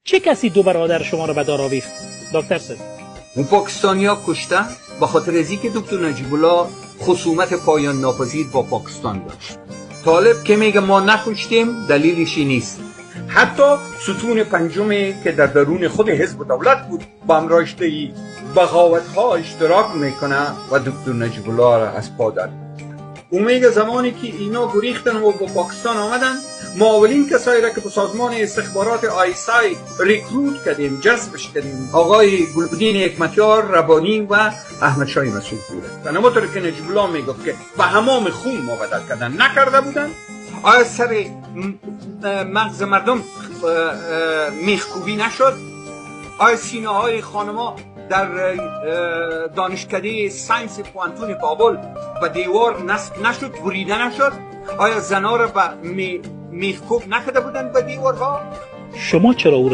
چه کسی دو برادر شما را به دار آویخت دکتر صاحب؟ اون پاکستانیا کشتن به خاطر از اینکه دکتر نجیب الله خصومت پایان ناپذیر با پاکستان داشت. طالب که میگه ما نکشتیم دلیلشی نیست. حتی ستون پنجم که در درون خود حزب دولت بود با هم راشته بغاوت ها اشتراک میکنه و دکتر نجیب الله را از پا در. اون میگه زمانی که اینا گریختن و با پاکستان آمدن، ما اولین کسایی را که به سازمان استخبارات آیسای ریکروت کردیم، جذبش کردیم، آقای گلبدین حکمتیار، ربانی و احمد شاه مسعود بودن. همونطور که نجیب الله میگفت که به حمام خون ما بدل کردن نکرده بودن، آیا سر مغز مردم میخکوبی نشد؟ آیا سینه های خانما در دانشکده ساینس کوانتوم کابل به دیوار نصب نشد، بریده نشد؟ آیا زنا را به میخکوب نکرده بودن به دیوارها؟ شما چرا او